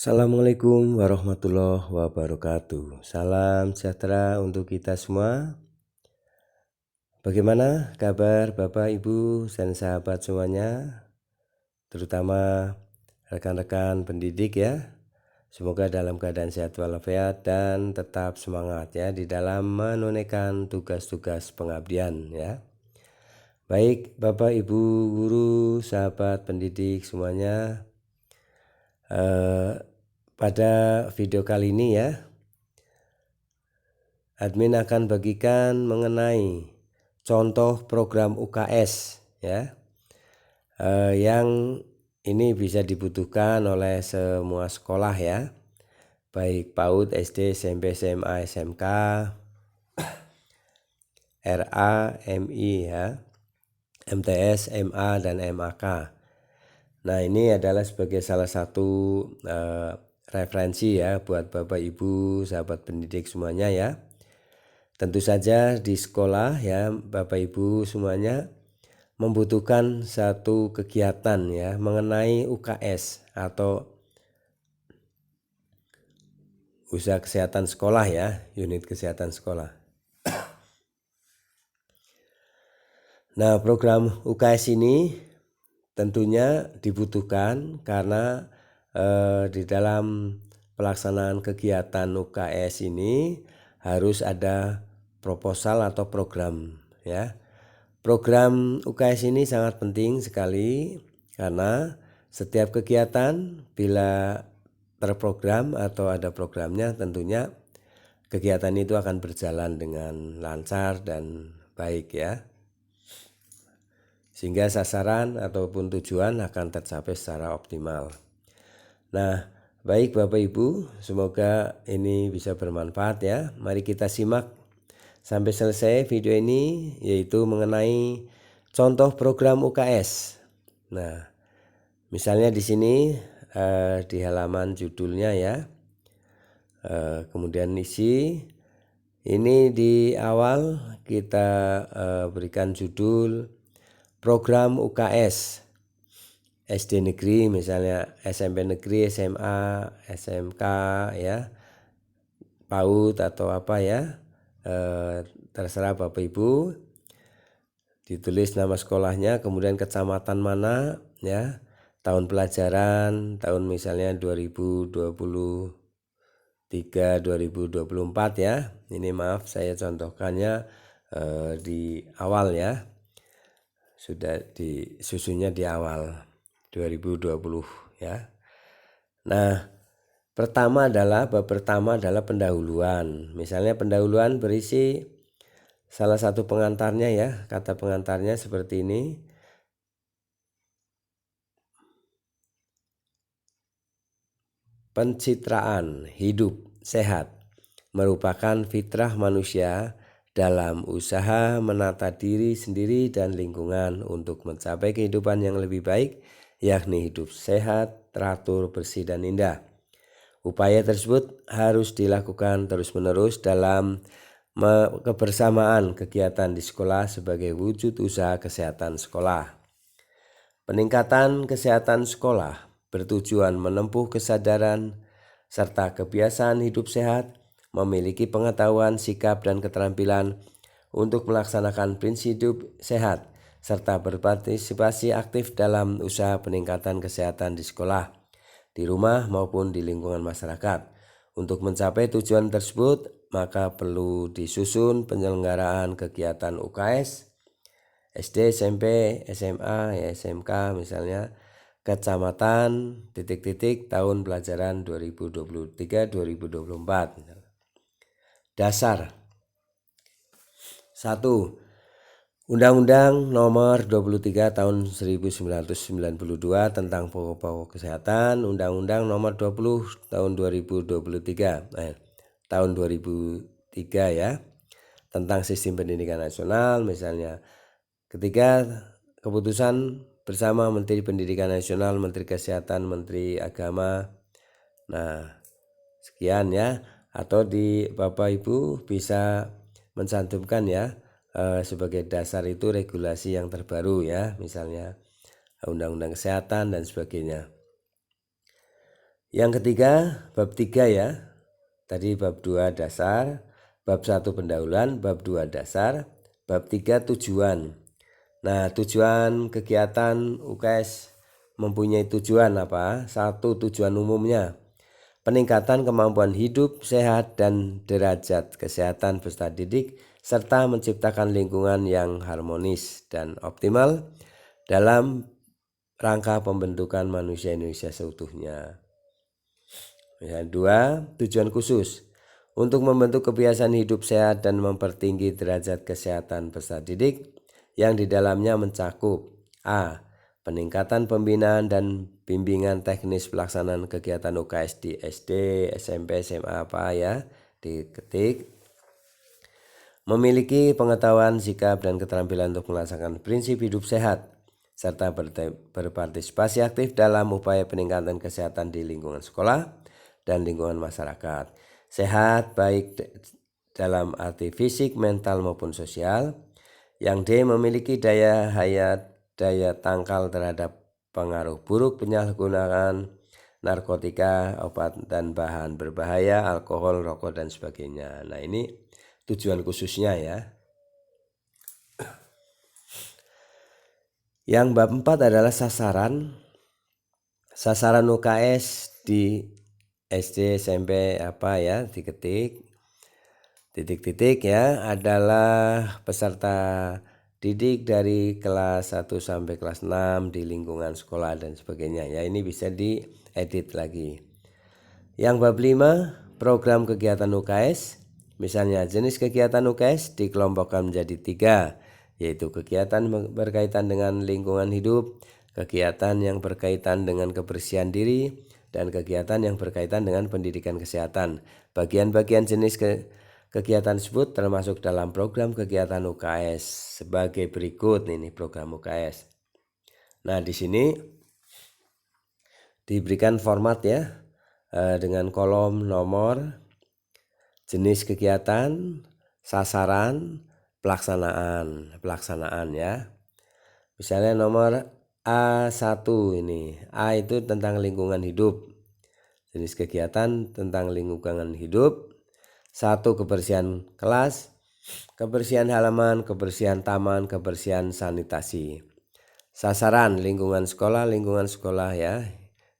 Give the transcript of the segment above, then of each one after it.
Assalamualaikum warahmatullahi wabarakatuh. Salam sejahtera untuk kita semua. Bagaimana kabar Bapak, Ibu, dan sahabat semuanya, terutama rekan-rekan pendidik ya. Semoga dalam keadaan sehat walafiat dan tetap semangat ya di dalam menunaikan tugas-tugas pengabdian ya. Baik Bapak, Ibu, guru, sahabat pendidik semuanya, pada video kali ini ya, admin akan bagikan mengenai contoh program UKS ya, yang ini bisa dibutuhkan oleh semua sekolah ya, baik PAUD, SD, SMP, SMA, SMK, RA, MI ya, MTS, MA, dan MAK. Nah, ini adalah sebagai salah satu referensi ya buat Bapak Ibu sahabat pendidik semuanya ya. Tentu saja di sekolah ya Bapak Ibu semuanya membutuhkan satu kegiatan ya mengenai UKS atau usaha kesehatan sekolah ya, unit kesehatan sekolah. Nah, program UKS ini tentunya dibutuhkan karena di dalam pelaksanaan kegiatan UKS ini harus ada proposal atau program ya. Program UKS ini sangat penting sekali karena setiap kegiatan bila terprogram atau ada programnya tentunya kegiatan itu akan berjalan dengan lancar dan baik ya. Sehingga sasaran ataupun tujuan akan tercapai secara optimal. Nah, baik Bapak Ibu, semoga ini bisa bermanfaat ya. Mari kita simak sampai selesai video ini, yaitu mengenai contoh program UKS. Nah, misalnya di sini di halaman judulnya ya, kemudian isi ini di awal kita berikan judul program UKS SD negeri, misalnya SMP negeri, SMA, SMK ya, PAUD atau apa ya, terserah Bapak Ibu. Ditulis nama sekolahnya, kemudian kecamatan mana ya, tahun pelajaran, tahun misalnya 2023 2024 ya. Ini maaf saya contohkannya di awal ya, sudah disusunnya di awal 2020 ya. Nah, bab pertama adalah pendahuluan. Misalnya pendahuluan berisi salah satu pengantarnya ya, kata pengantarnya seperti ini. Pencitraan hidup sehat merupakan fitrah manusia dalam usaha menata diri sendiri dan lingkungan untuk mencapai kehidupan yang lebih baik, yakni hidup sehat, teratur, bersih, dan indah. Upaya tersebut harus dilakukan terus-menerus dalam kebersamaan kegiatan di sekolah sebagai wujud usaha kesehatan sekolah. Peningkatan kesehatan sekolah bertujuan menempuh kesadaran serta kebiasaan hidup sehat, memiliki pengetahuan, sikap, dan keterampilan untuk melaksanakan prinsip hidup sehat, serta berpartisipasi aktif dalam usaha peningkatan kesehatan di sekolah, di rumah maupun di lingkungan masyarakat. Untuk mencapai tujuan tersebut, maka perlu disusun penyelenggaraan kegiatan UKS, SD, SMP, SMA, SMK misalnya, kecamatan, titik-titik, tahun pelajaran 2023-2024. Dasar 1. Undang-Undang Nomor 23 Tahun 1992 tentang pokok-pokok kesehatan, Undang-Undang Nomor 20 Tahun 2023 tahun 2003 ya, tentang sistem pendidikan nasional misalnya. Ketiga, keputusan bersama Menteri Pendidikan Nasional, Menteri Kesehatan, Menteri Agama. Nah, sekian ya. Atau di Bapak Ibu bisa mencantumkan ya, sebagai dasar itu regulasi yang terbaru ya, misalnya Undang-Undang Kesehatan dan sebagainya. Yang ketiga, bab 3 ya. Tadi bab 2 dasar, bab 1 pendahuluan, bab 2 dasar, bab 3 tujuan. Nah, tujuan kegiatan UKS mempunyai tujuan apa? Satu, tujuan umumnya peningkatan kemampuan hidup sehat dan derajat kesehatan peserta didik serta menciptakan lingkungan yang harmonis dan optimal dalam rangka pembentukan manusia Indonesia seutuhnya. Yang dua, tujuan khusus untuk membentuk kebiasaan hidup sehat dan mempertinggi derajat kesehatan peserta didik yang di dalamnya mencakup A. Peningkatan pembinaan dan bimbingan teknis pelaksanaan kegiatan UKS di SD, SMP, SMA apa ya, diketik. Memiliki pengetahuan, sikap, dan keterampilan untuk melaksanakan prinsip hidup sehat serta berpartisipasi aktif dalam upaya peningkatan kesehatan di lingkungan sekolah dan lingkungan masyarakat. Sehat baik dalam arti fisik, mental maupun sosial. Yang D. Memiliki daya hayat, daya tangkal terhadap pengaruh buruk penyalahgunaan narkotika, obat dan bahan berbahaya, alkohol, rokok dan sebagainya. Nah, ini tujuan khususnya ya. Yang bab 4 adalah sasaran. Sasaran UKS di SD, SMP apa ya, diketik. Titik-titik ya adalah peserta didik dari kelas 1 sampai kelas 6 di lingkungan sekolah dan sebagainya ya. Ini bisa diedit lagi. Yang bab 5, program kegiatan UKS. Misalnya jenis kegiatan UKS dikelompokkan menjadi 3, yaitu kegiatan berkaitan dengan lingkungan hidup, kegiatan yang berkaitan dengan kebersihan diri, dan kegiatan yang berkaitan dengan pendidikan kesehatan. Bagian-bagian jenis kegiatan tersebut termasuk dalam program kegiatan UKS sebagai berikut. Ini program UKS. Nah, di sini diberikan format ya, dengan kolom nomor, jenis kegiatan, sasaran, pelaksanaan ya. Misalnya nomor A1 ini. A itu tentang lingkungan hidup. Jenis kegiatan tentang lingkungan hidup. 1. Kebersihan kelas, kebersihan halaman, kebersihan taman, kebersihan sanitasi. Sasaran lingkungan sekolah ya.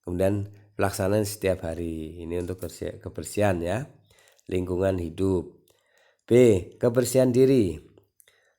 Kemudian pelaksanaan setiap hari. Ini untuk kebersihan ya. Lingkungan hidup. B. Kebersihan diri.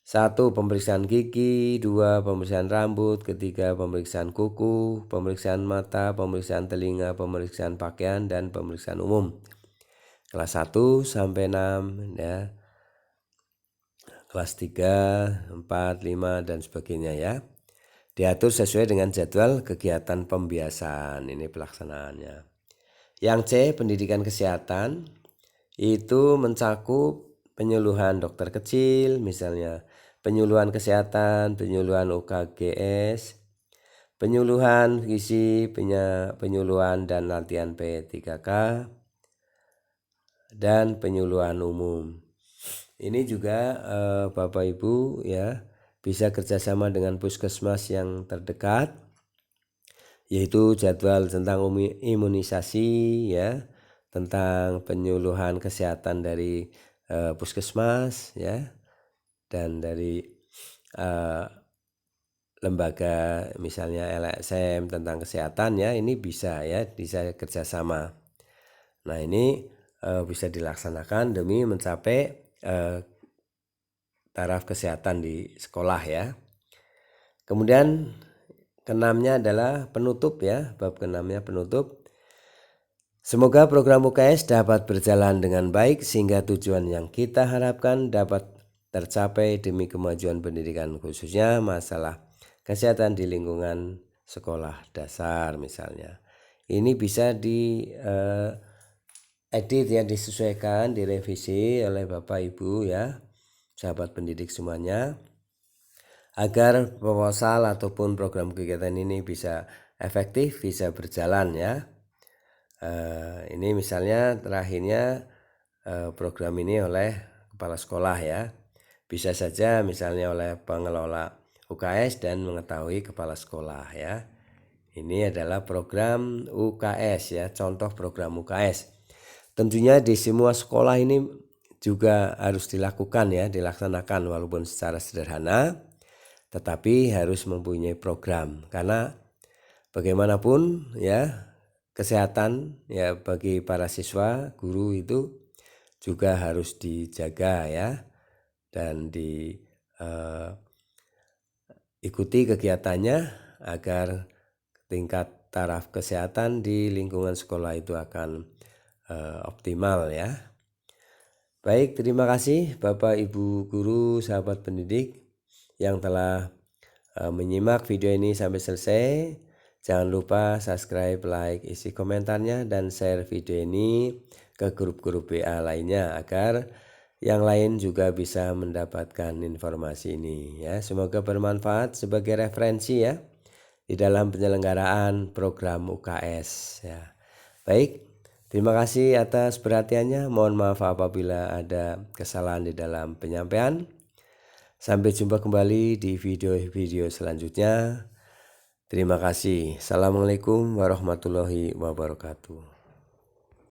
1. Pemeriksaan gigi, 2. Pemeriksaan rambut, ketiga pemeriksaan kuku, pemeriksaan mata, pemeriksaan telinga, pemeriksaan pakaian, dan pemeriksaan umum. Kelas 1 sampai 6 ya. Kelas 3, 4, 5 dan sebagainya ya. Diatur sesuai dengan jadwal kegiatan pembiasaan. Ini pelaksanaannya. Yang C, pendidikan kesehatan, itu mencakup penyuluhan dokter kecil, misalnya penyuluhan kesehatan, penyuluhan UKGS, penyuluhan gizi, penyuluhan dan latihan P3K, dan penyuluhan umum. Ini juga Bapak Ibu ya bisa kerjasama dengan puskesmas yang terdekat, yaitu jadwal tentang imunisasi ya, tentang penyuluhan kesehatan dari puskesmas ya, dan dari lembaga misalnya LSM tentang kesehatan ya, ini bisa kerjasama. Nah, ini bisa dilaksanakan demi mencapai taraf kesehatan di sekolah ya. Kemudian keenamnya adalah penutup ya, bab keenamnya penutup. Semoga program UKS dapat berjalan dengan baik sehingga tujuan yang kita harapkan dapat tercapai demi kemajuan pendidikan, khususnya masalah kesehatan di lingkungan sekolah dasar misalnya. Ini bisa edit ya, disesuaikan, direvisi oleh Bapak Ibu ya, sahabat pendidik semuanya, agar proposal ataupun program kegiatan ini bisa efektif, bisa berjalan ya. Ini misalnya terakhirnya program ini oleh kepala sekolah ya, bisa saja misalnya oleh pengelola UKS dan mengetahui kepala sekolah ya. Ini adalah program UKS ya, contoh program UKS. Tentunya di semua sekolah ini juga harus dilakukan ya, dilaksanakan walaupun secara sederhana, tetapi harus mempunyai program karena bagaimanapun ya kesehatan ya bagi para siswa, guru itu juga harus dijaga ya dan diikuti kegiatannya agar tingkat taraf kesehatan di lingkungan sekolah itu akan optimal ya. Baik, terima kasih Bapak Ibu guru, sahabat pendidik yang telah menyimak video ini sampai selesai. Jangan lupa subscribe, like, isi komentarnya dan share video ini ke grup-grup WA lainnya agar yang lain juga bisa mendapatkan informasi ini ya. Semoga bermanfaat sebagai referensi ya di dalam penyelenggaraan program UKS ya. Baik, terima kasih atas perhatiannya. Mohon maaf apabila ada kesalahan di dalam penyampaian. Sampai jumpa kembali di video-video selanjutnya. Terima kasih. Assalamualaikum warahmatullahi wabarakatuh.